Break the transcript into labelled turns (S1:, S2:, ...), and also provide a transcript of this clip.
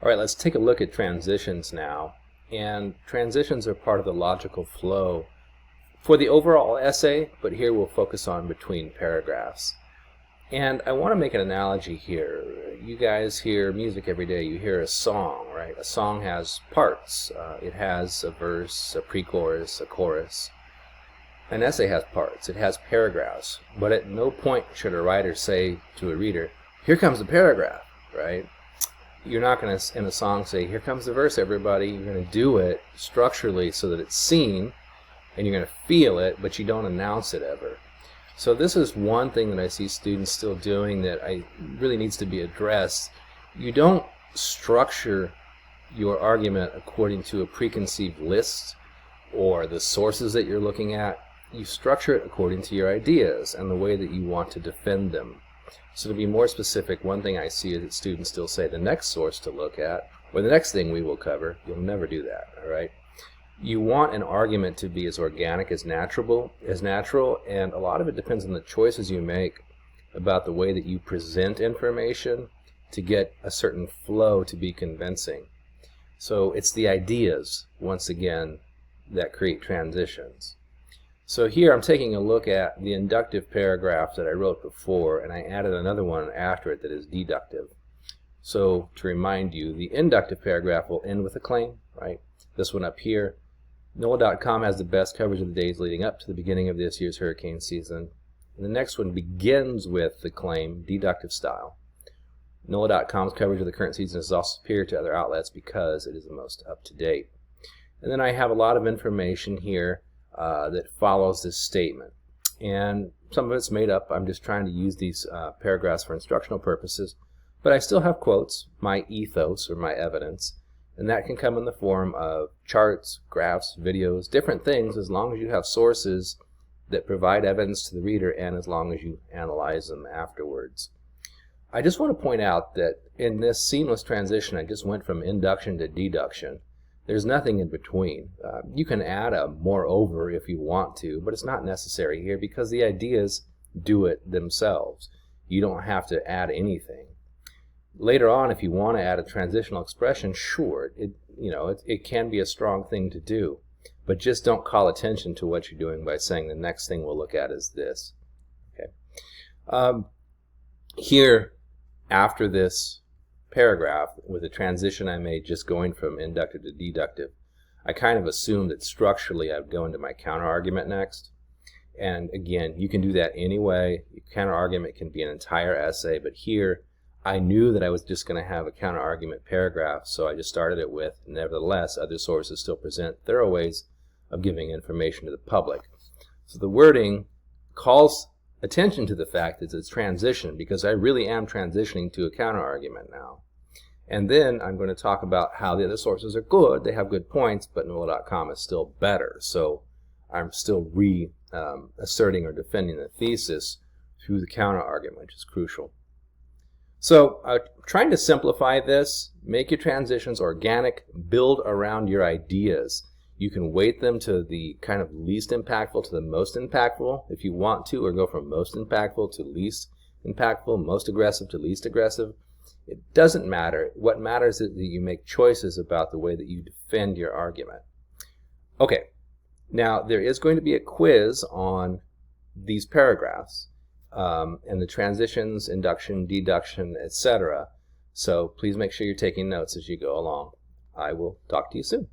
S1: All right, let's take a look at transitions now. And transitions are part of the logical flow for the overall essay, but here we'll focus on between paragraphs. And I want to make an analogy here. You guys hear music every day. You hear a song, right? A song has parts. It has a verse, a pre-chorus, a chorus. An essay has parts. It has paragraphs. But at no point should a writer say to a reader, here comes the paragraph, right? You're not going to, in a song, say, here comes the verse, everybody. You're going to do it structurally so that it's seen, and you're going to feel it, but you don't announce it ever. So this is one thing that I see students still doing that really needs to be addressed. You don't structure your argument according to a preconceived list or the sources that you're looking at. You structure it according to your ideas and the way that you want to defend them. So to be more specific, one thing I see is that students still say the next source to look at, or the next thing we will cover. You'll never do that, all right? You want an argument to be as organic as natural, and a lot of it depends on the choices you make about the way that you present information to get a certain flow to be convincing. So it's the ideas, once again, that create transitions. So here I'm taking a look at the inductive paragraph that I wrote before, and I added another one after it that is deductive. So to remind you, the inductive paragraph will end with a claim, right? This one up here. NOLA.com has the best coverage of the days leading up to the beginning of this year's hurricane season. And the next one begins with the claim, deductive style. NOLA.com's coverage of the current season is also superior to other outlets because it is the most up-to-date. And then I have a lot of information here that follows this statement. And some of it's made up. I'm just trying to use these paragraphs for instructional purposes. But I still have quotes, my ethos or my evidence. And that can come in the form of charts, graphs, videos, different things, as long as you have sources that provide evidence to the reader and as long as you analyze them afterwards. I just want to point out that in this seamless transition, I just went from induction to deduction. There's nothing in between. You can add a moreover if you want to, but it's not necessary here because the ideas do it themselves. You don't have to add anything. Later on, if you want to add a transitional expression, sure, it can be a strong thing to do, but just don't call attention to what you're doing by saying the next thing we'll look at is this. Okay. Here, after this paragraph, with the transition I made just going from inductive to deductive, I kind of assumed that structurally I'd go into my counter-argument next. And again, you can do that anyway. Your counter-argument can be an entire essay, but here I knew that I was just going to have a counter-argument paragraph, so I just started it with, nevertheless, other sources still present thorough ways of giving information to the public. So the wording calls attention to the fact that it's transition, because I really am transitioning to a counter-argument now. And then I'm going to talk about how the other sources are good. They have good points, but NOLA.com is still better. So I'm still asserting or defending the thesis through the counter-argument, which is crucial. So trying to simplify this, make your transitions organic, build around your ideas. You can weight them to the kind of least impactful to the most impactful if you want to, or go from most impactful to least impactful, most aggressive to least aggressive. It doesn't matter. What matters is that you make choices about the way that you defend your argument. Okay, now there is going to be a quiz on these paragraphs. And the transitions, induction, deduction, etc. So please make sure you're taking notes as you go along. I will talk to you soon.